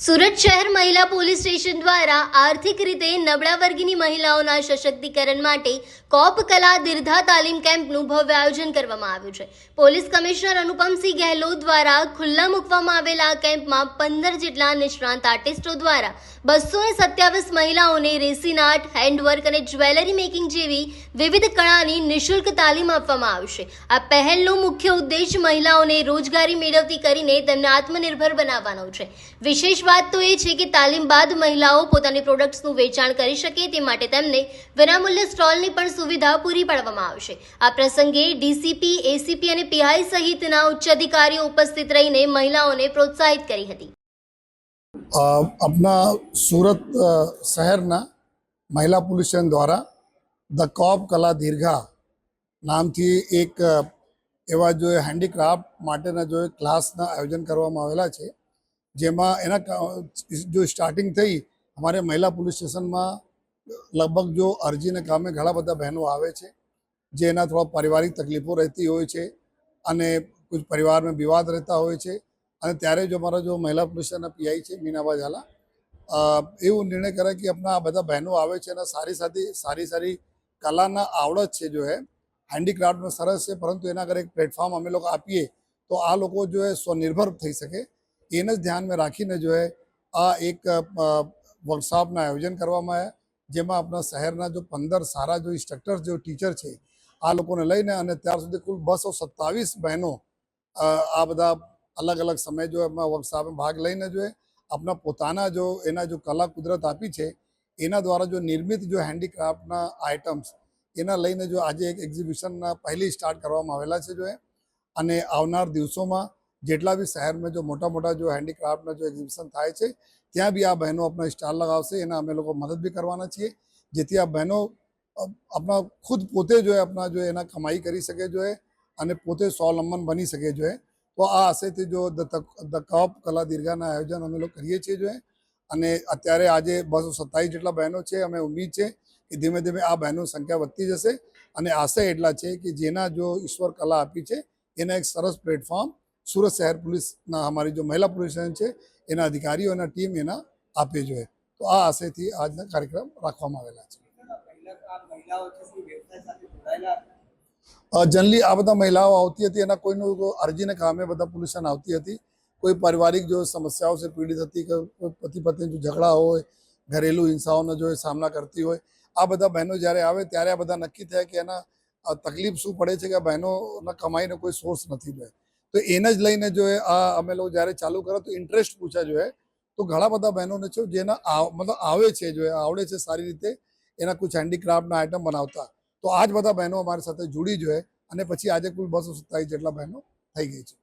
સુરત શહેર મહિલા police station દ્વારા આર્થિક રીતે નબળા વર્ગની મહિલાઓના સશક્તિકરણ માટે કોપ કલા દીર્ઘા તાલીમ કેમ્પનું ભવ્ય આયોજન કરવામાં આવ્યું છે। પોલીસ કમિશનર અનુપમસિંહ ગહેલોત દ્વારા ખુલ્લા મૂકવામાં આવેલા આ કેમ્પમાં 15 જેટલા નિષ્ણાંત આર્ટિસ્ટો દ્વારા 227 મહિલાઓને રેસીન આર્ટ, હેન્ડવર્ક અને જ્વેલરી મેકિંગ જેવી વિવિધ કળાની નિઃશુલ્ક તાલીમ આપવામાં આવશે। આ પહેલનો મુખ્ય ઉદ્દેશ મહિલાઓને રોજગારી મેળવતી કરીને તેમને આત્મનિર્ભર બનાવવાનો છે। વિશેષ વાત તો એ છે કે તાલીમ બાદ મહિલાઓ પોતાની પ્રોડક્ટ્સનું વેચાણ કરી શકે તે માટે તેમને વિનામૂલ્ય સ્ટોલની પણ સુવિધા પૂરી પાડવામાં આવશે। આ પ્રસંગે ડીસીપી, એસીપી અને પીઆઈ સહિતના ઉચ્ચ અધિકારીઓ ઉપસ્થિત રહીને મહિલાઓને પ્રોત્સાહિત કરી હતી। अपना सूरत शहरना महिला पुलिस स्टेशन द्वारा द कॉप कला दीर्घा नाम थी एक एवं जो हेन्डीक्राफ्ट माटेना जो क्लासना आयोजन करवामां आवेला छे, जेमां एना जो स्टार्टिंग थई हमारे महिला पुलिस स्टेशन में लगभग जो अरजी ने कामे घणा बधा बहनों आवे छे, जेना थोड़ा पारिवारिक तकलीफों रहती होय छे अने कुछ परिवार में विवाद रहता होय छे। અને ત્યારે જો મારા જો મહિલા પુલિસ સ્ટેશનના પીઆઈ છે મીનાબા ઝાલા એવું નિર્ણય કરે કે આપણા આ બધા બહેનો આવે છે અને સારી કલાના આવડત છે જો હે હેન્ડીક્રાફ્ટમાં સરસ છે, પરંતુ એના આગળ એક પ્લેટફોર્મ અમે લોકો આપીએ તો આ લોકો જો હે સ્વનિર્ભર થઈ શકે, એને જ ધ્યાનમાં રાખીને જો હે આ એક વર્કશોપના આયોજન કરવામાં આવ્યા, જેમાં આપણા શહેરના જો 15 સારા જો ઇન્સ્ટ્રક્ટર જો ટીચર છે આ લોકોને લઈને અને ત્યાર સુધી કુલ 227 બહેનો આ બધા अलग अलग समय जो है वर्कशॉप में भाग लेने जो है अपना पोताना जो एना जो कला कुदरत आपी है एना द्वारा जो निर्मित जो हेन्डीक्राफ्टना आइटम्स एना लईने जो आज एक एक्जिबिशन पहली स्टार्ट करवामां आवेला छे जो है अने आवनार दिवसों में जेटला भी शहर में जो मोटा मोटा जो हेन्डीक्राफ्टना जो एक्जिबिशन थाय छे त्यां भी आ बहनों अपना स्टॉल लगावशे, एना अमे लोको मदद भी करवाना छीए जेथी आ बहनों अपना खुद पोते जो है अपना जो एना कमाई करी सके जो है अने पोते स्वावलंबन बनी सके जो है। तो आ आशयथी जो द कॉप कला दीर्घाना आयोजन अमे लोग करीए छीए जो है अने अत्यारे आजे 227 जेटला बहनों छे। अमे उम्मीद छे कि धीमे धीमे आ बहनों संख्या वधती जशे अने आशय एटला छे कि जेना जो ईश्वर कला आपी छे एना एक सरस प्लेटफॉर्म सूरत शहर पुलिसना हमारी जो महिला पुलिस स्टेशन छे एना अधिकारीओ एना टीम एना आपे जो है। तो आ आशयथी आजना कार्यक्रम राखवामां आवेला छे। जनरली आ बधा महिलाओं आती थी एना कोई अरजी ने कामे बधा पुलिस स्टेशन आवती थी, कोई पारिवारिक जो समस्याओं से पीड़ित थी, कोई पति पत्नी जो झगड़ा हो, घरेलू हिंसाओं जो है सामना करती हो, आ बधा बहनों जयरे आवे त्यारे आ बधा नक्की थाय कि एना तकलीफ शू पड़े छे कि बहनों कमाईने कोई सोर्स नहीं है। तो एने ज लईने जो है आ अमे लोग जयरे चालू करो तो इंटरेस्ट पूछा जो है तो घणा बधा बहनों ने छे जेना मतलब आवे छे जो है आवड़े छे सारी रीते एना कुछ हेन्डीक्राफ्टना आइटम बनावता। तो आज बधा बहनों अमारी साथे जुड़ी जो है अने पछी आजे कुल 227 जेटला बहनों थई गई छे।